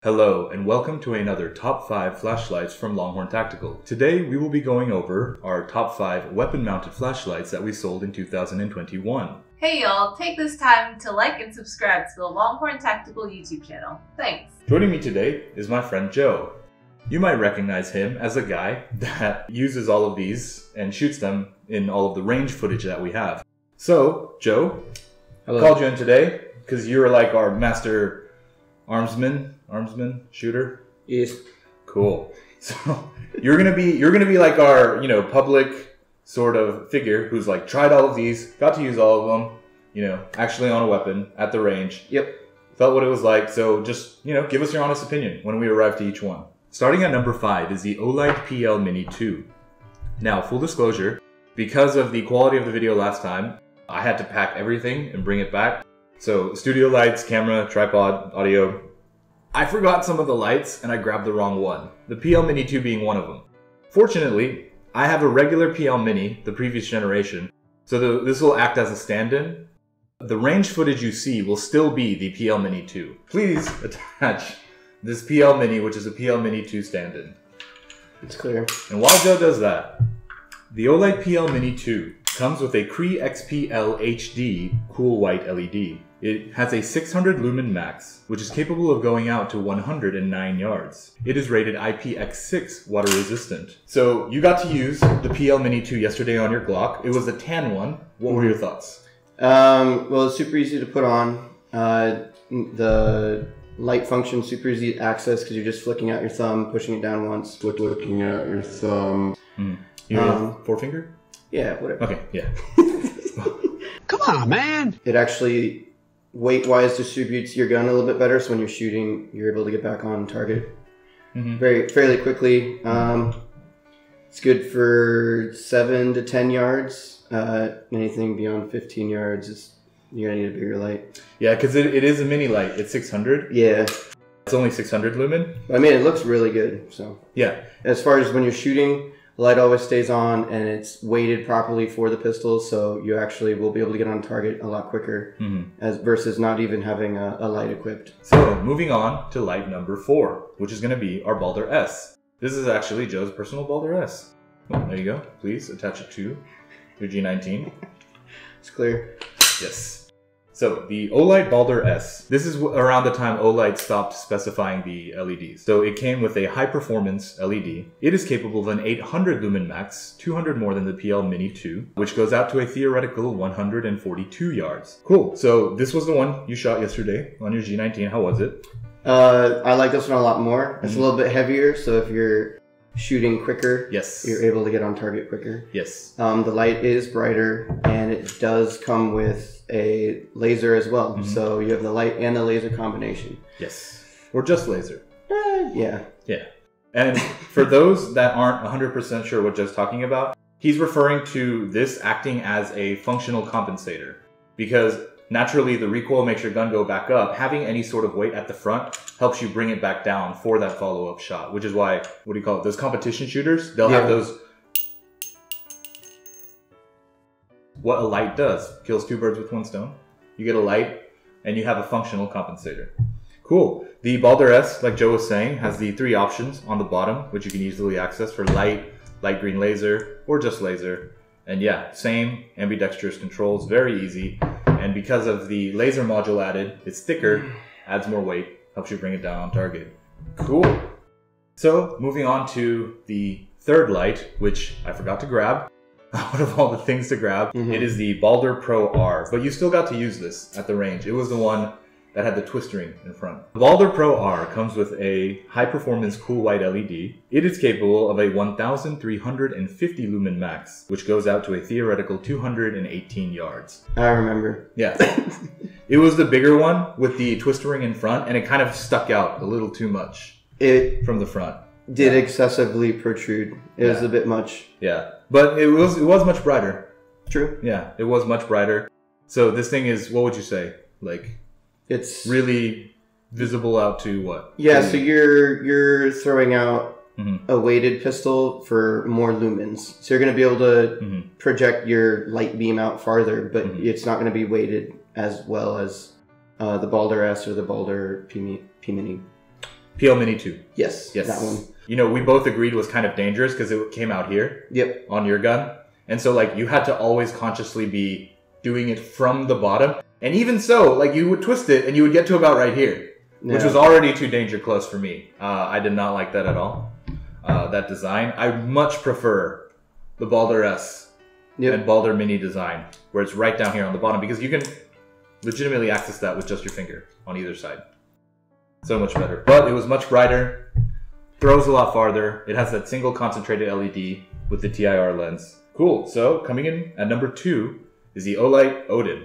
Hello and welcome to another Top 5 flashlights from Longhorn Tactical. Today we will be going over our top 5 weapon-mounted flashlights that we sold in 2021. Hey y'all, take this time to like and subscribe to the Longhorn Tactical YouTube channel. Thanks. Joining me today is my friend Joe. You might recognize him as a guy that uses all of these and shoots them in all of the range footage that we have. So, Joe, I called you in today because you're like our master armsman shooter. Yes. Cool. So you're gonna be like our public sort of figure who's like tried all of these, got to use all of them, actually on a weapon at the range. Yep. Felt what it was like. So just give us your honest opinion when we arrive to each one. Starting at number 5 is the OLIGHT PL Mini 2. Now, full disclosure, because of the quality of the video last time, I had to pack everything and bring it back. So studio lights, camera, tripod, audio. I forgot some of the lights and I grabbed the wrong one. The PL Mini 2 being one of them. Fortunately, I have a regular PL Mini, the previous generation, so this will act as a stand-in. The range footage you see will still be the PL Mini 2. Please attach this PL Mini, which is a PL Mini 2 stand-in. It's clear. And while Joe does that, the OLIGHT PL Mini 2 comes with a Cree XPL HD cool white LED. It has a 600 lumen max, which is capable of going out to 109 yards. It is rated IPX6 water resistant. So you got to use the PL Mini 2 yesterday on your Glock. It was a tan one. What were your thoughts? Well, it's super easy to put on. The light function super easy to access because you're just flicking out your thumb, pushing it down once. Looking at your thumb. You have forefinger? Yeah, whatever. Okay, yeah. Come on, man! It actually weight-wise distributes your gun a little bit better, so when you're shooting, you're able to get back on target fairly quickly. It's good for 7 to 10 yards. Anything beyond 15 yards, you're gonna need a bigger light. Yeah, because it is a mini light. It's 600. Yeah. It's only 600 lumen. I mean, it looks really good, so. Yeah. As far as when you're shooting, the light always stays on and it's weighted properly for the pistols, so you actually will be able to get on target a lot quicker as versus not even having a light equipped. So moving on to light number 4, which is going to be our BALDR S. This is actually Joe's personal BALDR S. Oh, there you go. Please attach it to your G19. It's clear. Yes. So the OLIGHT BALDR S. This is around the time OLIGHT stopped specifying the LEDs. So it came with a high performance LED. It is capable of an 800 lumen max, 200 more than the PL Mini 2, which goes out to a theoretical 142 yards. Cool. So this was the one you shot yesterday on your G19. How was it? I like this one a lot more. It's a little bit heavier, so if you're shooting quicker, yes, you're able to get on target quicker. Yes. The light is brighter, and it does come with a laser as well. So you have the light and the laser combination. Yes. Or just laser. Yeah. Yeah. And for those that aren't 100% sure what Joe's talking about, he's referring to this acting as a functional compensator. Because naturally the recoil makes your gun go back up. Having any sort of weight at the front helps you bring it back down for that follow-up shot. Which is why, what do you call it? Those competition shooters, they'll have those. What a light does. Kills 2 birds with 1 stone. You get a light and you have a functional compensator. Cool. The BALDR S, like Joe was saying, has the 3 options on the bottom, which you can easily access for light green laser, or just laser. And yeah, same ambidextrous controls, very easy. And because of the laser module added, it's thicker, adds more weight, helps you bring it down on target. Cool. So moving on to the 3rd light, which I forgot to grab. Out of all the things to grab, it is the BALDR PROR, but you still got to use this at the range. It was the one that had the twist ring in front. The BALDR PROR comes with a high-performance cool white LED. It is capable of a 1,350 lumen max, which goes out to a theoretical 218 yards. I remember. Yeah. It was the bigger one with the twist ring in front, and it kind of stuck out a little too much from the front. Did excessively protrude. It was a bit much. Yeah. But it was much brighter. True. Yeah, it was much brighter. So this thing is, what would you say? Like, it's really visible out to what? Yeah, so you're throwing out a weighted pistol for more lumens. So you're going to be able to project your light beam out farther, but it's not going to be weighted as well as the BALDR S or the BALDR P Mini. PL Mini 2. Yes, Yes. that one. You know, we both agreed was kind of dangerous because it came out here. Yep. On your gun. And so, like, you had to always consciously be doing it from the bottom. And even so, like, you would twist it and you would get to about right here, which was already too danger close for me. I did not like that at all, that design. I much prefer the BALDR S and BALDR Mini design, where it's right down here on the bottom, because you can legitimately access that with just your finger on either side. So much better. But it was much brighter, throws a lot farther. It has that single concentrated LED with the TIR lens. Cool. So coming in at number 2 is the OLIGHT ODIN,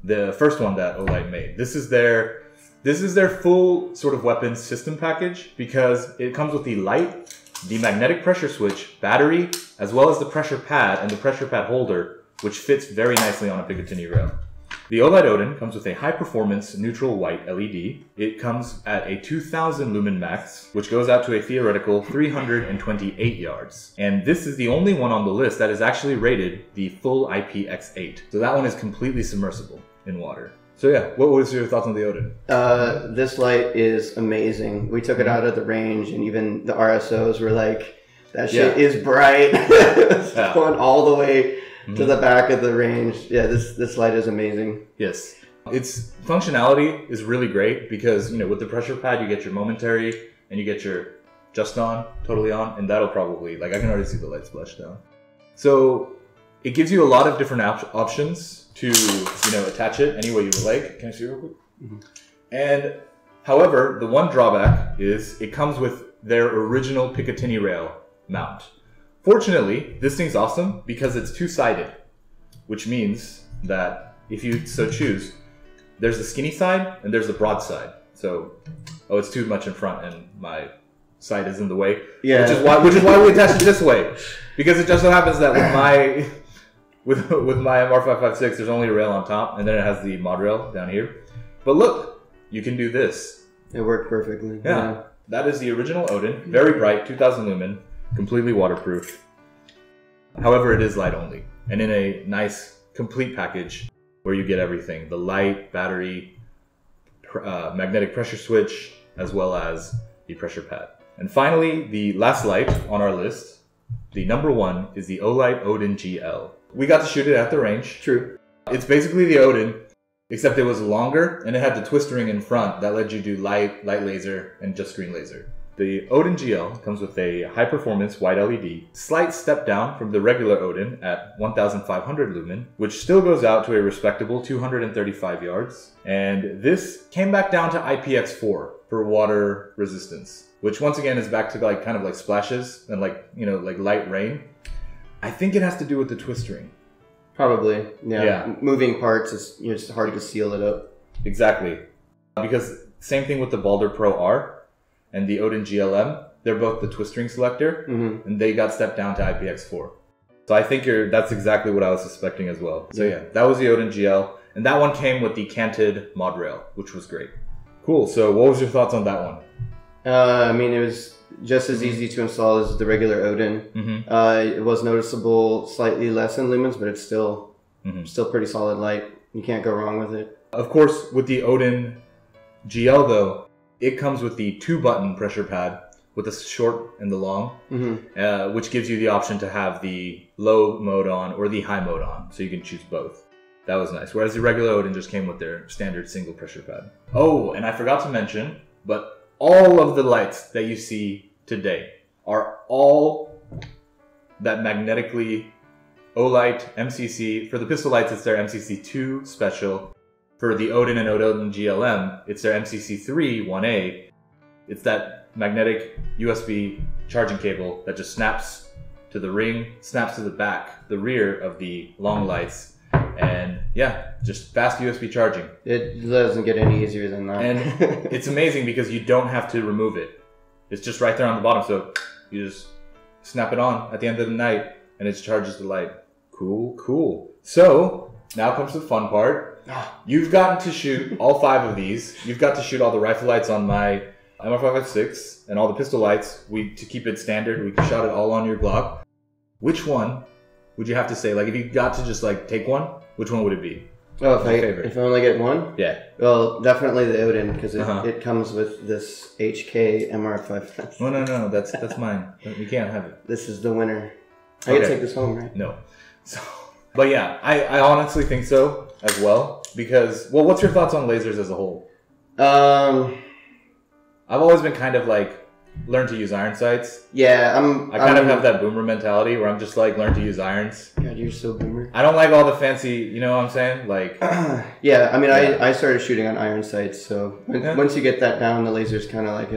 the first one that OLIGHT made. This is their full sort of weapons system package, because it comes with the light, the magnetic pressure switch, battery, as well as the pressure pad and the pressure pad holder, which fits very nicely on a Picatinny rail. The OLIGHT ODIN comes with a high-performance neutral white LED. It comes at a 2000 lumen max, which goes out to a theoretical 328 yards. And this is the only one on the list that is actually rated the full IPX8. So that one is completely submersible in water. So yeah, what was your thoughts on the ODIN? This light is amazing. We took it out of the range, and even the RSOs were like, that shit is bright. It's going all the way to the back of the range. Yeah, this light is amazing. Yes. Its functionality is really great because, you know, with the pressure pad, you get your momentary and you get your just on, totally on, and that'll probably, like, I can already see the light splash down. So it gives you a lot of different options to, you know, attach it any way you would like. Can I see real quick? And however, the one drawback is it comes with their original Picatinny rail mount. Fortunately, this thing's awesome because it's two-sided, which means that if you so choose, there's the skinny side and there's the broad side. So, oh, it's too much in front and my side is in the way. Yeah. Which is why we attach it this way, because it just so happens that with my MR556, there's only a rail on top, and then it has the mod rail down here. But look, you can do this. It worked perfectly. Yeah. That is the original ODIN, very bright, 2000 lumen. Completely waterproof. However, it is light only, and in a nice complete package where you get everything: the light, battery, magnetic pressure switch, as well as the pressure pad. And finally, the last light on our list, the number 1, is the OLIGHT ODIN GL. We got to shoot it at the range. True. It's basically the ODIN, except it was longer and it had the twist ring in front that let you do light laser, and just green laser. The ODIN GL comes with a high-performance white LED, slight step down from the regular ODIN at 1500 lumen, which still goes out to a respectable 235 yards. And this came back down to IPX4 for water resistance, which once again is back to like kind of like splashes and like, you know, like light rain. I think it has to do with the twist ring. Probably, yeah. Moving parts, it's hard to seal it up. Exactly. Because same thing with the BALDR Pro R and the ODIN GLM, they're both the twist ring selector, and they got stepped down to IPX4. So I think that's exactly what I was suspecting as well. So yeah, that was the ODIN GL, and that one came with the canted mod rail, which was great. Cool, so what was your thoughts on that one? I mean, it was just as easy to install as the regular ODIN. It was noticeable slightly less in lumens, but it's still pretty solid light. You can't go wrong with it. Of course, with the ODIN GL though, it comes with the 2-button pressure pad with the short and the long, which gives you the option to have the low mode on or the high mode on, so you can choose both. That was nice. Whereas the regular ODIN just came with their standard single pressure pad. Oh, and I forgot to mention, but all of the lights that you see today are all that magnetically OLIGHT MCC. For the pistol lights, it's their MCC2 special. For the ODIN and ODIN GLM, it's their MCC3 1A. It's that magnetic USB charging cable that just snaps to the ring, snaps to the back, the rear of the long lights, and yeah, just fast USB charging. It doesn't get any easier than that. And it's amazing because you don't have to remove it. It's just right there on the bottom, so you just snap it on at the end of the night and it charges the light. Cool, cool. So now comes the fun part. You've gotten to shoot all 5 of these. You've got to shoot all the rifle lights on my MR556 and all the pistol lights. To keep it standard, we shot it all on your Glock. Which one would you have to say? Like, if you got to just like take one, which one would it be? Oh, favorite? if I only get one? Yeah. Well, definitely the Odin, because it comes with this HK MR5. Oh, no, that's mine. You can't have it. This is the winner. I can take this home, right? No. So, but yeah, I honestly think so as well. Because, well, what's your thoughts on lasers as a whole? I've always been kind of like, learn to use iron sights. Yeah, I kind of have that boomer mentality where I'm just like, learn to use irons. God, you're so boomer. I don't like all the fancy, you know what I'm saying? Like, yeah, I mean, I started shooting on iron sights, so once you get that down, the laser's kind of like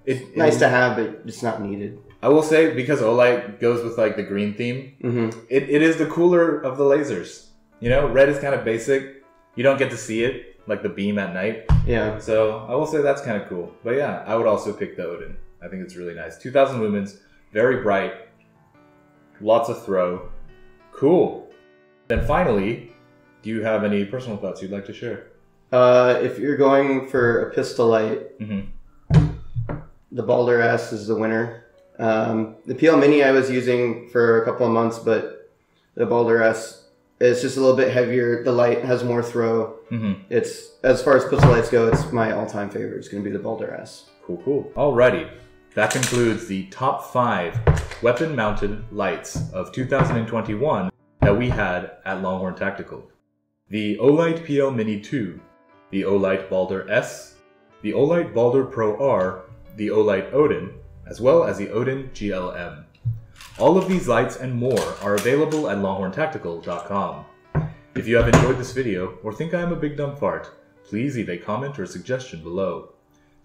it's nice to have, but it's not needed. I will say, because OLIGHT goes with like the green theme, it is the cooler of the lasers. You know, red is kind of basic. You don't get to see it, like the beam at night. Yeah. So I will say that's kind of cool. But yeah, I would also pick the Odin. I think it's really nice. 2000 lumens, very bright, lots of throw. Cool. Then finally, do you have any personal thoughts you'd like to share? If you're going for a pistol light, the BALDR S is the winner. The PL Mini I was using for a couple of months, but the BALDR S is just a little bit heavier. The light has more throw. It's, as far as pistol lights go, it's my all-time favorite. It's going to be the BALDR S. Cool. Alrighty. That concludes the top 5 weapon-mounted lights of 2021 that we had at Longhorn Tactical. The OLIGHT PL Mini 2, the OLIGHT BALDR S, the OLIGHT BALDR PRO-R, the OLIGHT ODIN, as well as the ODIN GLM. All of these lights and more are available at longhorntactical.com. If you have enjoyed this video or think I am a big dumb fart, please leave a comment or suggestion below.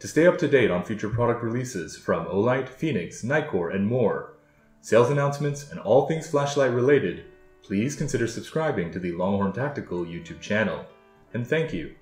To stay up to date on future product releases from OLIGHT, Phoenix, Nitecore, and more, sales announcements, and all things flashlight related, please consider subscribing to the Longhorn Tactical YouTube channel. And thank you.